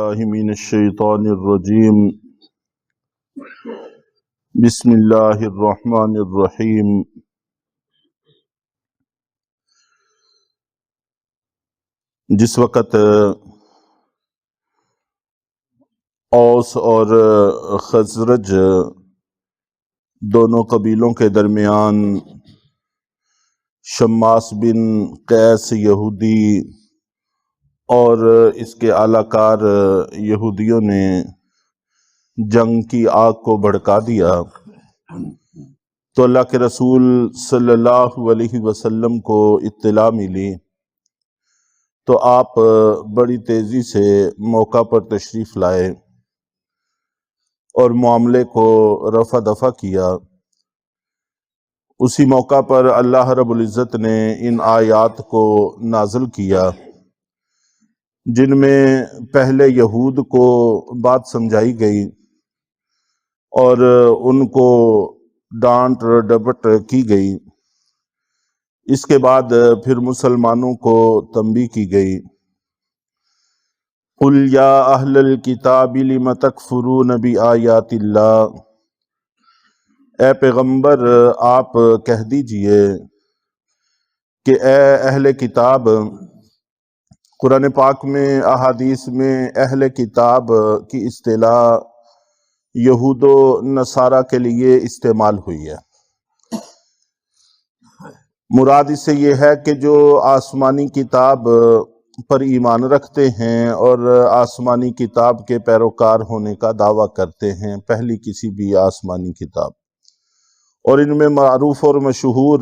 باللہ من الشیطان الرجیم بسم اللہ الرحمن الرحیم جس وقت اوس اور خزرج دونوں قبیلوں کے درمیان شماس بن قیس یہودی اور اس کے اعلی کار یہودیوں نے جنگ کی آگ کو بھڑکا دیا تو اللہ کے رسول صلی اللہ علیہ وسلم کو اطلاع ملی تو آپ بڑی تیزی سے موقع پر تشریف لائے اور معاملے کو رفع دفع کیا۔ اسی موقع پر اللہ رب العزت نے ان آیات کو نازل کیا جن میں پہلے یہود کو بات سمجھائی گئی اور ان کو ڈانٹ ڈپٹ کی گئی۔ اس کے بعد پھر مسلمانوں کو تنبیہ کی گئی۔ قُلْ يَا أَهْلَ الْكِتَابِ لِمَ تَكْفُرُونَ بِآيَاتِ اللَّهِ، اے پیغمبر آپ کہہ دیجئے کہ اے اہل کتاب، قرآن پاک میں احادیث میں اہل کتاب کی اصطلاح یہود و نصارہ کے لیے استعمال ہوئی ہے۔ مراد اس سے یہ ہے کہ جو آسمانی کتاب پر ایمان رکھتے ہیں اور آسمانی کتاب کے پیروکار ہونے کا دعویٰ کرتے ہیں، پہلی کسی بھی آسمانی کتاب، اور ان میں معروف اور مشہور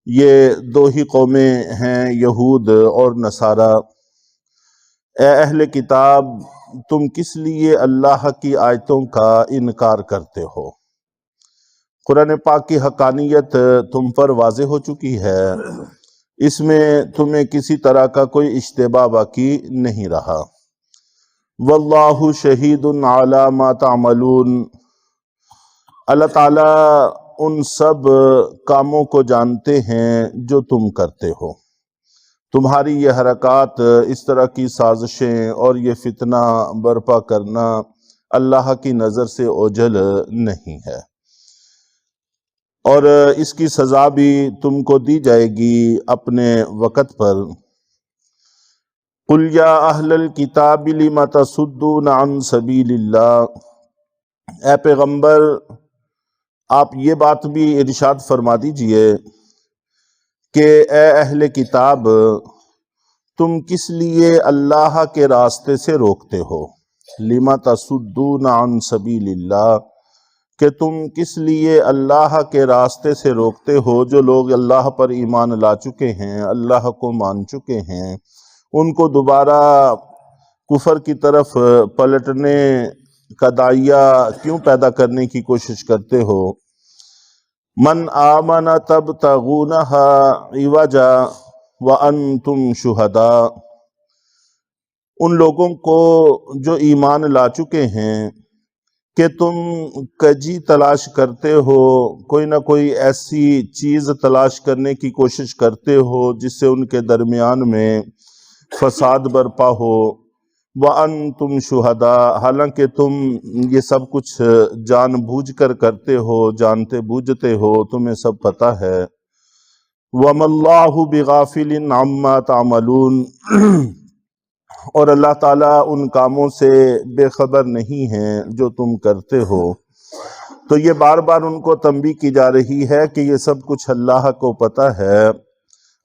یہ دو ہی قومیں ہیں، یہود اور نصارہ۔ اے اہل کتاب، تم کس لیے اللہ کی آیتوں کا انکار کرتے ہو؟ قرآن پاک کی حقانیت تم پر واضح ہو چکی ہے، اس میں تمہیں کسی طرح کا کوئی اشتباہ باقی نہیں رہا۔ واللہ شہید علی ما تعملون، اللہ تعالیٰ ان سب کاموں کو جانتے ہیں جو تم کرتے ہو۔ تمہاری یہ حرکات، اس طرح کی سازشیں اور یہ فتنہ برپا کرنا اللہ کی نظر سے اوجھل نہیں ہے، اور اس کی سزا بھی تم کو دی جائے گی اپنے وقت پر۔ قُلْ يَا أَهْلَ الْكِتَابِ لِمَ تَصُدُّونَ عَنْ سَبِيلِ اللَّهِ، اے پیغمبر آپ یہ بات بھی ارشاد فرما دیجئے کہ اے اہل کتاب، تم کس لیے اللہ کے راستے سے روکتے ہو؟ لِمَ تَصُدُّونَ عَنْ سَبِيلِ اللَّهِ، کہ تم کس لیے اللہ کے راستے سے روکتے ہو؟ جو لوگ اللہ پر ایمان لا چکے ہیں، اللہ کو مان چکے ہیں، ان کو دوبارہ کفر کی طرف پلٹنے کا داعیہ کیوں پیدا کرنے کی کوشش کرتے ہو؟ من آمن تبتغونها عوجا وانتم شہداء، ان لوگوں کو جو ایمان لا چکے ہیں کہ تم کجی تلاش کرتے ہو، کوئی نہ کوئی ایسی چیز تلاش کرنے کی کوشش کرتے ہو جس سے ان کے درمیان میں فساد برپا ہو۔ وَأَنْتُمْ شُهَدَاء، حالانکہ تم یہ سب کچھ جان بوجھ کر کرتے ہو، جانتے بوجھتے ہو، تمہیں سب پتہ ہے۔ وَمَا اللَّهُ بِغَافِلٍ عَمَّا تَعْمَلُونَ، اور اللہ تعالیٰ ان کاموں سے بے خبر نہیں ہیں جو تم کرتے ہو۔ تو یہ بار بار ان کو تنبیہ کی جا رہی ہے کہ یہ سب کچھ اللہ کو پتہ ہے،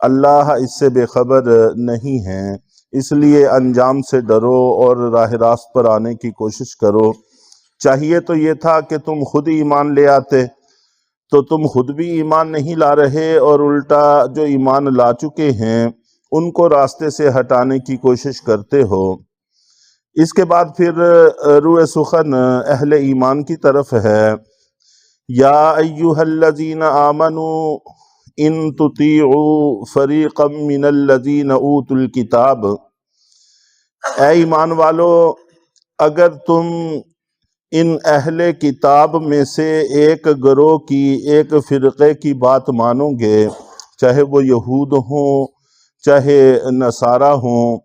اللہ اس سے بے خبر نہیں ہے، اس لیے انجام سے ڈرو اور راہ راست پر آنے کی کوشش کرو۔ چاہیے تو یہ تھا کہ تم خود ایمان لے آتے، تو تم خود بھی ایمان نہیں لا رہے، اور الٹا جو ایمان لا چکے ہیں ان کو راستے سے ہٹانے کی کوشش کرتے ہو۔ اس کے بعد پھر روئے سخن اہل ایمان کی طرف ہے۔ یا ایہا الذین آمنوا ان تطیعوا فریقا من الذین اوتوا الکتاب، اے ایمان والو اگر تم ان اہل کتاب میں سے ایک گروہ کی، ایک فرقے کی بات مانو گے، چاہے وہ یہود ہوں چاہے نصارہ ہوں،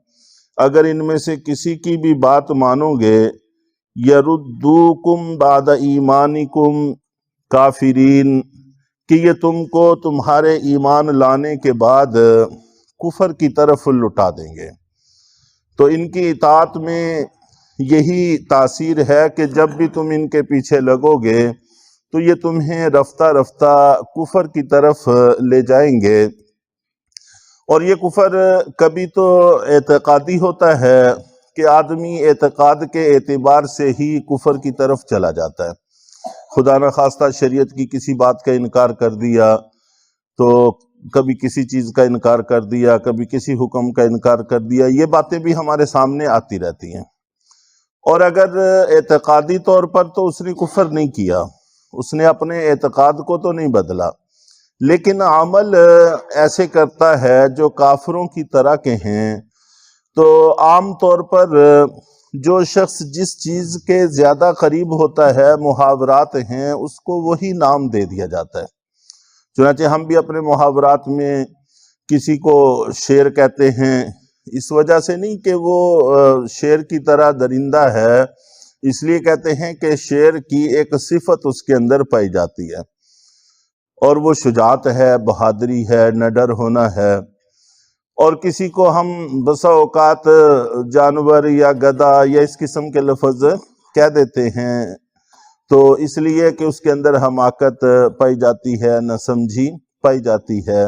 اگر ان میں سے کسی کی بھی بات مانو گے یردوکم بعد ایمانکم کافرین، کہ یہ تم کو تمہارے ایمان لانے کے بعد کفر کی طرف لٹا دیں گے۔ تو ان کی اطاعت میں یہی تاثیر ہے کہ جب بھی تم ان کے پیچھے لگو گے تو یہ تمہیں رفتہ رفتہ کفر کی طرف لے جائیں گے۔ اور یہ کفر کبھی تو اعتقادی ہوتا ہے کہ آدمی اعتقاد کے اعتبار سے ہی کفر کی طرف چلا جاتا ہے، خدا نخواستہ شریعت کی کسی بات کا انکار کر دیا تو کبھی کسی چیز کا انکار کر دیا، کبھی کسی حکم کا انکار کر دیا، یہ باتیں بھی ہمارے سامنے آتی رہتی ہیں۔ اور اگر اعتقادی طور پر تو اس نے کفر نہیں کیا، اس نے اپنے اعتقاد کو تو نہیں بدلا، لیکن عمل ایسے کرتا ہے جو کافروں کی طرح کے ہیں۔ تو عام طور پر جو شخص جس چیز کے زیادہ قریب ہوتا ہے، محاورات ہیں، اس کو وہی نام دے دیا جاتا ہے۔ چنانچہ ہم بھی اپنے محاورات میں کسی کو شیر کہتے ہیں، اس وجہ سے نہیں کہ وہ شیر کی طرح درندہ ہے، اس لیے کہتے ہیں کہ شیر کی ایک صفت اس کے اندر پائی جاتی ہے، اور وہ شجاعت ہے، بہادری ہے، نڈر ہونا ہے۔ اور کسی کو ہم بسا اوقات جانور یا گدھا یا اس قسم کے لفظ کہہ دیتے ہیں، تو اس لیے کہ اس کے اندر حماقت پائی جاتی ہے، نہ سمجھی پائی جاتی ہے۔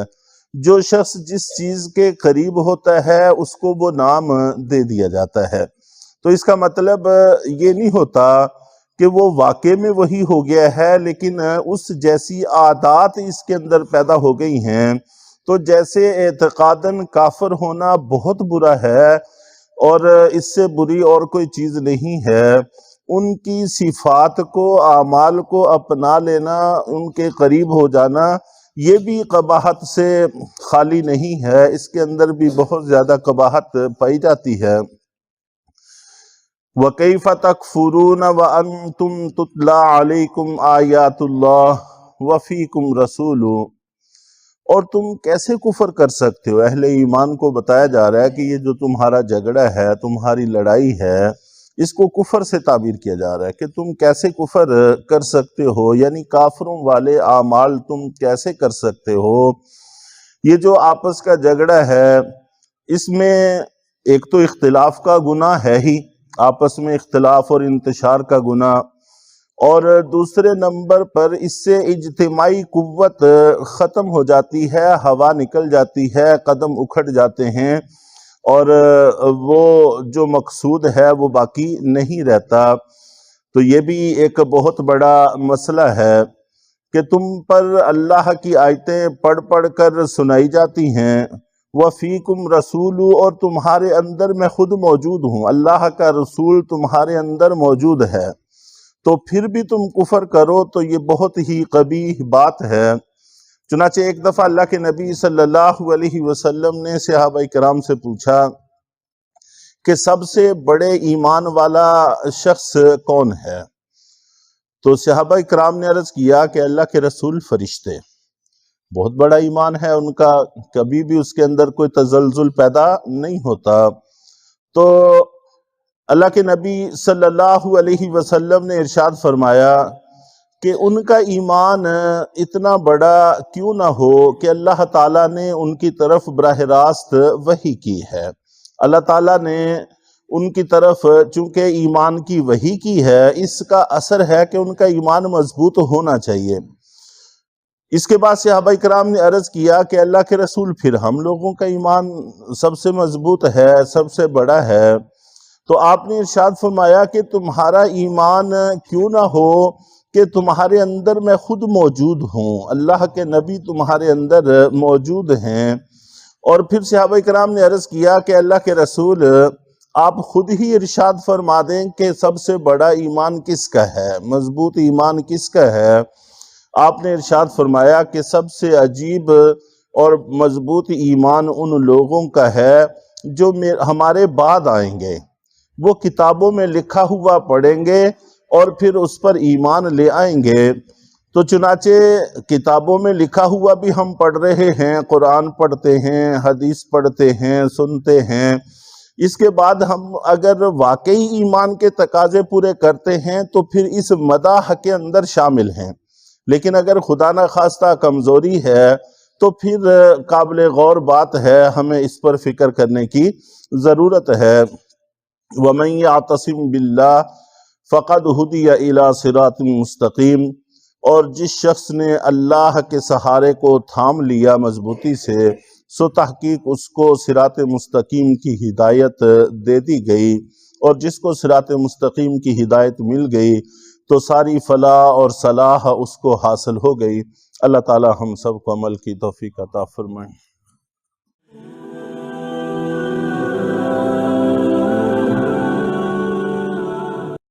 جو شخص جس چیز کے قریب ہوتا ہے اس کو وہ نام دے دیا جاتا ہے۔ تو اس کا مطلب یہ نہیں ہوتا کہ وہ واقع میں وہی ہو گیا ہے، لیکن اس جیسی عادات اس کے اندر پیدا ہو گئی ہیں۔ تو جیسے اعتقاداً کافر ہونا بہت برا ہے اور اس سے بری اور کوئی چیز نہیں ہے، ان کی صفات کو، اعمال کو اپنا لینا، ان کے قریب ہو جانا، یہ بھی قباحت سے خالی نہیں ہے، اس کے اندر بھی بہت زیادہ قباحت پائی جاتی ہے۔ وَكَيْفَ تَكْفُرُونَ وَأَنْتُمْ تُتْلَى عَلَيْكُمْ آيَاتُ اللَّهِ وَفِيكُمْ رَسُولُهُ، اور تم کیسے کفر کر سکتے ہو؟ اہل ایمان کو بتایا جا رہا ہے کہ یہ جو تمہارا جھگڑا ہے، تمہاری لڑائی ہے، اس کو کفر سے تعبیر کیا جا رہا ہے کہ تم کیسے کفر کر سکتے ہو، یعنی کافروں والے اعمال تم کیسے کر سکتے ہو۔ یہ جو آپس کا جھگڑا ہے، اس میں ایک تو اختلاف کا گناہ ہے ہی، آپس میں اختلاف اور انتشار کا گناہ، اور دوسرے نمبر پر اس سے اجتماعی قوت ختم ہو جاتی ہے، ہوا نکل جاتی ہے، قدم اکھڑ جاتے ہیں، اور وہ جو مقصود ہے وہ باقی نہیں رہتا۔ تو یہ بھی ایک بہت بڑا مسئلہ ہے کہ تم پر اللہ کی آیتیں پڑھ پڑھ کر سنائی جاتی ہیں، وَفِيكُمْ رَسُولُ، اور تمہارے اندر میں خود موجود ہوں، اللہ کا رسول تمہارے اندر موجود ہے، تو پھر بھی تم کفر کرو تو یہ بہت ہی قبیح بات ہے۔ چنانچہ ایک دفعہ اللہ کے نبی صلی اللہ علیہ وسلم نے صحابہ کرام سے پوچھا کہ سب سے بڑے ایمان والا شخص کون ہے؟ تو صحابہ کرام نے عرض کیا کہ اللہ کے رسول، فرشتے، بہت بڑا ایمان ہے ان کا، کبھی بھی اس کے اندر کوئی تزلزل پیدا نہیں ہوتا۔ تو اللہ کے نبی صلی اللہ علیہ وسلم نے ارشاد فرمایا کہ ان کا ایمان اتنا بڑا کیوں نہ ہو کہ اللہ تعالیٰ نے ان کی طرف براہ راست وحی کی ہے۔ اللہ تعالیٰ نے ان کی طرف چونکہ ایمان کی وحی کی ہے، اس کا اثر ہے کہ ان کا ایمان مضبوط ہونا چاہیے۔ اس کے بعد صحابہ کرام نے عرض کیا کہ اللہ کے رسول، پھر ہم لوگوں کا ایمان سب سے مضبوط ہے، سب سے بڑا ہے۔ تو آپ نے ارشاد فرمایا کہ تمہارا ایمان کیوں نہ ہو کہ تمہارے اندر میں خود موجود ہوں، اللہ کے نبی تمہارے اندر موجود ہیں۔ اور پھر صحابہ کرام نے عرض کیا کہ اللہ کے رسول، آپ خود ہی ارشاد فرما دیں کہ سب سے بڑا ایمان کس کا ہے، مضبوط ایمان کس کا ہے۔ آپ نے ارشاد فرمایا کہ سب سے عجیب اور مضبوط ایمان ان لوگوں کا ہے جو ہمارے بعد آئیں گے، وہ کتابوں میں لکھا ہوا پڑھیں گے اور پھر اس پر ایمان لے آئیں گے۔ تو چنانچہ کتابوں میں لکھا ہوا بھی ہم پڑھ رہے ہیں، قرآن پڑھتے ہیں، حدیث پڑھتے ہیں، سنتے ہیں، اس کے بعد ہم اگر واقعی ایمان کے تقاضے پورے کرتے ہیں تو پھر اس مداح کے اندر شامل ہیں، لیکن اگر خدا نخواستہ کمزوری ہے تو پھر قابل غور بات ہے، ہمیں اس پر فکر کرنے کی ضرورت ہے۔ وَمَن يَعْتَصِم بِاللَّهِ فَقَدْ هُدِيَ إِلَىٰ صِرَاطٍ مُسْتَقِيمٍ، اور جس شخص نے اللہ کے سہارے کو تھام لیا مضبوطی سے، سو تحقیق اس کو صراط مستقیم کی ہدایت دے دی گئی، اور جس کو صراط مستقیم کی ہدایت مل گئی تو ساری فلاح اور صلاح اس کو حاصل ہو گئی۔ اللہ تعالی ہم سب کو عمل کی توفیق عطا فرمائے۔